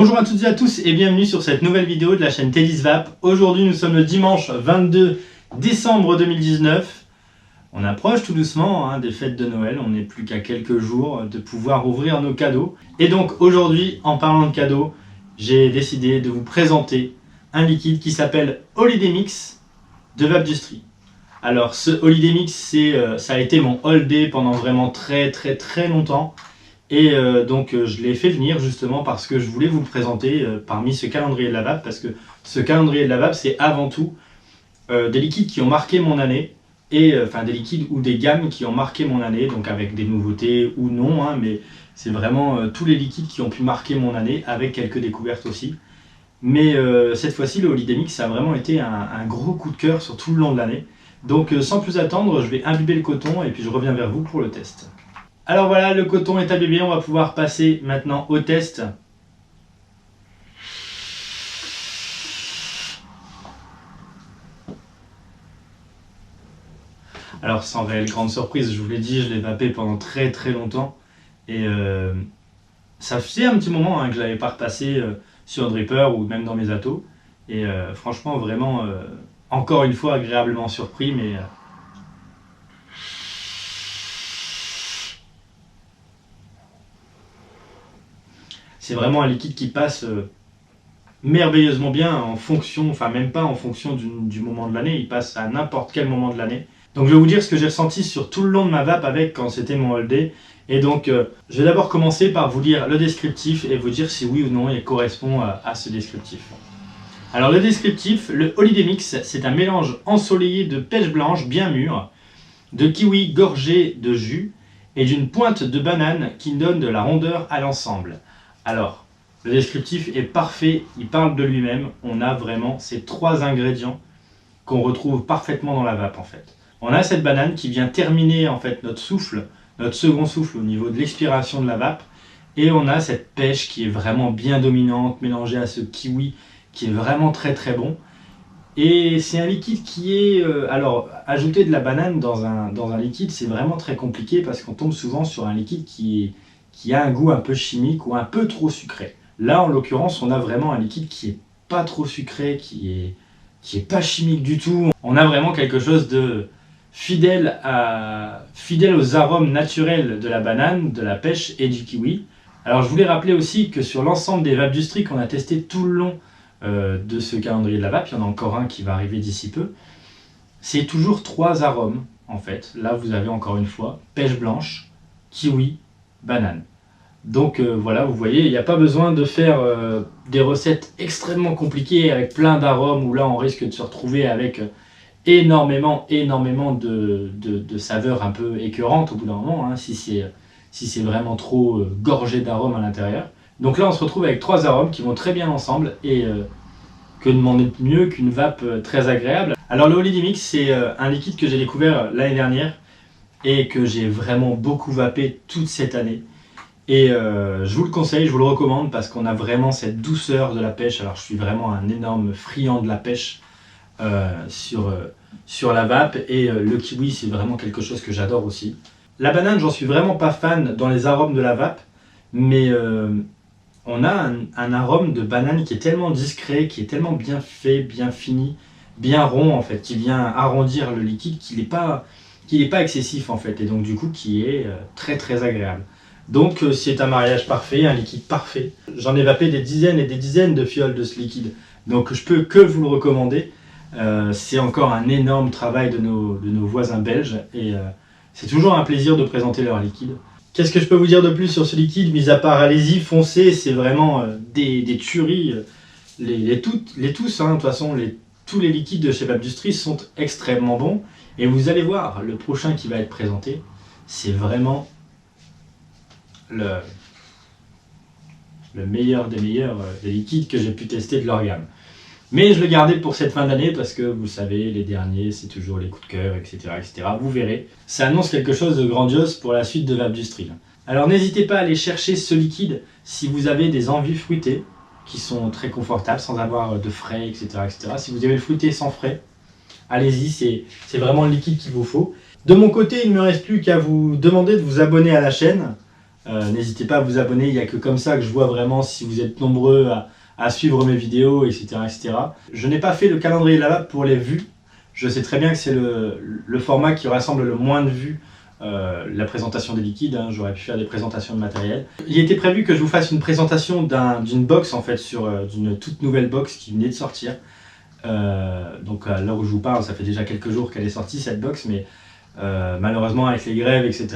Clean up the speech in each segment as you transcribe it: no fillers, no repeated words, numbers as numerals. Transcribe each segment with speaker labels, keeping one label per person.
Speaker 1: Bonjour à toutes et à tous et bienvenue sur cette nouvelle vidéo de la chaîne Teddy's Vape. Aujourd'hui nous sommes le dimanche 22 décembre 2019. On approche tout doucement des fêtes de Noël, on n'est plus qu'à quelques jours de pouvoir ouvrir nos cadeaux. Et donc aujourd'hui, en parlant de cadeaux, j'ai décidé de vous présenter un liquide qui s'appelle Holiday Mix de Vapdustry. Alors ce Holiday Mix, ça a été mon all day pendant vraiment très longtemps. Et donc je l'ai fait venir justement parce que je voulais vous le présenter parmi ce calendrier de la vape, parce que ce calendrier de la vape c'est avant tout des liquides qui ont marqué mon année, et enfin des liquides ou des gammes qui ont marqué mon année, donc avec des nouveautés ou non, mais c'est vraiment tous les liquides qui ont pu marquer mon année, avec quelques découvertes aussi. Mais cette fois-ci le Holiday Mix ça a vraiment été un gros coup de cœur sur tout le long de l'année. Donc sans plus attendre, je vais imbiber le coton et puis je reviens vers vous pour le test. Alors voilà, le coton est imbibé, on va pouvoir passer maintenant au test. Alors sans réelle grande surprise, je vous l'ai dit, je l'ai vapé pendant très longtemps. Et ça faisait un petit moment que je ne l'avais pas repassé sur un dripper ou même dans mes attos. Et franchement, vraiment, encore une fois, agréablement surpris. Mais c'est vraiment un liquide qui passe merveilleusement bien en fonction, enfin même pas en fonction du moment de l'année, il passe à n'importe quel moment de l'année. Donc je vais vous dire ce que j'ai ressenti sur tout le long de ma vape avec quand c'était mon all day. Et donc je vais d'abord commencer par vous lire le descriptif et vous dire si oui ou non il correspond à ce descriptif. Alors le descriptif, le Holiday Mix, c'est un mélange ensoleillé de pêche blanche bien mûre, de kiwi gorgé de jus et d'une pointe de banane qui donne de la rondeur à l'ensemble. Alors, le descriptif est parfait, il parle de lui-même. On a vraiment ces trois ingrédients qu'on retrouve parfaitement dans la vape en fait. On a cette banane qui vient terminer en fait notre souffle, notre second souffle au niveau de l'expiration de la vape. Et on a cette pêche qui est vraiment bien dominante, mélangée à ce kiwi qui est vraiment très bon. Et c'est un liquide qui est... alors, ajouter de la banane dans un liquide, c'est vraiment très compliqué parce qu'on tombe souvent sur un liquide qui a un goût un peu chimique ou un peu trop sucré. Là, en l'occurrence, on a vraiment un liquide qui est pas trop sucré, qui est pas chimique du tout. On a vraiment quelque chose de fidèle aux arômes naturels de la banane, de la pêche et du kiwi. Alors, je voulais rappeler aussi que sur l'ensemble des Vapdustry qu'on a testé tout le long de ce calendrier de la vape, il y en a encore un qui va arriver d'ici peu, c'est toujours trois arômes, en fait. Là, vous avez encore une fois pêche blanche, kiwi, banane. Donc voilà, vous voyez, il n'y a pas besoin de faire des recettes extrêmement compliquées avec plein d'arômes où là on risque de se retrouver avec énormément de saveurs un peu écœurantes au bout d'un moment, si c'est vraiment trop gorgé d'arômes à l'intérieur. Donc là on se retrouve avec trois arômes qui vont très bien ensemble et que demander mieux qu'une vape très agréable. Alors le Holiday Mix, c'est un liquide que j'ai découvert l'année dernière et que j'ai vraiment beaucoup vapé toute cette année. Et je vous le conseille, je vous le recommande parce qu'on a vraiment cette douceur de la pêche. Alors je suis vraiment un énorme friand de la pêche sur la vape, et le kiwi c'est vraiment quelque chose que j'adore aussi. La banane, j'en suis vraiment pas fan dans les arômes de la vape, mais on a un arôme de banane qui est tellement discret, qui est tellement bien fait, bien fini, bien rond en fait, qui vient arrondir le liquide, qu'il n'est pas excessif en fait, et donc du coup qui est très agréable. Donc c'est un mariage parfait, un liquide parfait. J'en ai vapé des dizaines et des dizaines de fioles de ce liquide, donc je peux que vous le recommander. C'est encore un énorme travail de nos voisins belges, et c'est toujours un plaisir de présenter leur liquide. Qu'est-ce que je peux vous dire de plus sur ce liquide, mis à part allez-y, foncez, c'est vraiment des tueries. Les tous, de toute façon, tous les liquides de chez Vapdustry sont extrêmement bons, et vous allez voir, le prochain qui va être présenté, c'est vraiment le meilleur des meilleurs des liquides que j'ai pu tester de leur gamme. Mais je le gardais pour cette fin d'année parce que vous savez, les derniers c'est toujours les coups de cœur, etc. Vous verrez, ça annonce quelque chose de grandiose pour la suite de Vapdustry. Alors n'hésitez pas à aller chercher ce liquide si vous avez des envies fruitées qui sont très confortables sans avoir de frais, etc. Si vous aimez le fruité sans frais, allez-y, c'est vraiment le liquide qu'il vous faut. De mon côté, il ne me reste plus qu'à vous demander de vous abonner à la chaîne. N'hésitez pas à vous abonner, il n'y a que comme ça que je vois vraiment si vous êtes nombreux à suivre mes vidéos, etc. etc. Je n'ai pas fait le calendrier là-bas pour les vues. Je sais très bien que c'est le format qui rassemble le moins de vues, la présentation des liquides, hein. J'aurais pu faire des présentations de matériel. Il était prévu que je vous fasse une présentation d'une box en fait, d'une toute nouvelle box qui venait de sortir. Donc à l'heure où je vous parle, ça fait déjà quelques jours qu'elle est sortie cette box, mais malheureusement avec les grèves, etc.,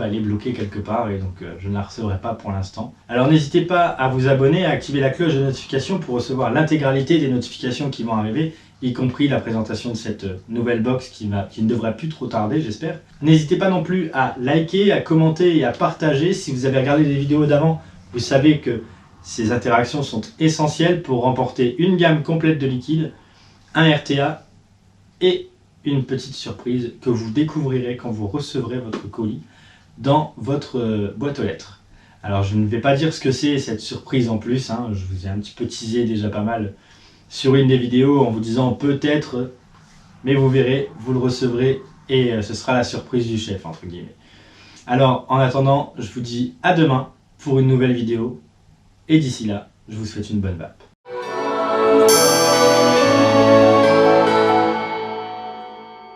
Speaker 1: elle est bloquée quelque part et donc je ne la recevrai pas pour l'instant. Alors n'hésitez pas à vous abonner, à activer la cloche de notification pour recevoir l'intégralité des notifications qui vont arriver, y compris la présentation de cette nouvelle box qui ne devrait plus trop tarder, j'espère. N'hésitez pas non plus à liker, à commenter et à partager. Si vous avez regardé les vidéos d'avant, vous savez que ces interactions sont essentielles pour remporter une gamme complète de liquides, un RTA et une petite surprise que vous découvrirez quand vous recevrez votre colis dans votre boîte aux lettres. Alors je ne vais pas dire ce que c'est cette surprise en plus, hein. Je vous ai un petit peu teasé déjà pas mal sur une des vidéos en vous disant peut-être, mais vous verrez, vous le recevrez et ce sera la surprise du chef entre guillemets. Alors en attendant, je vous dis à demain pour une nouvelle vidéo et d'ici là, je vous souhaite une bonne vape.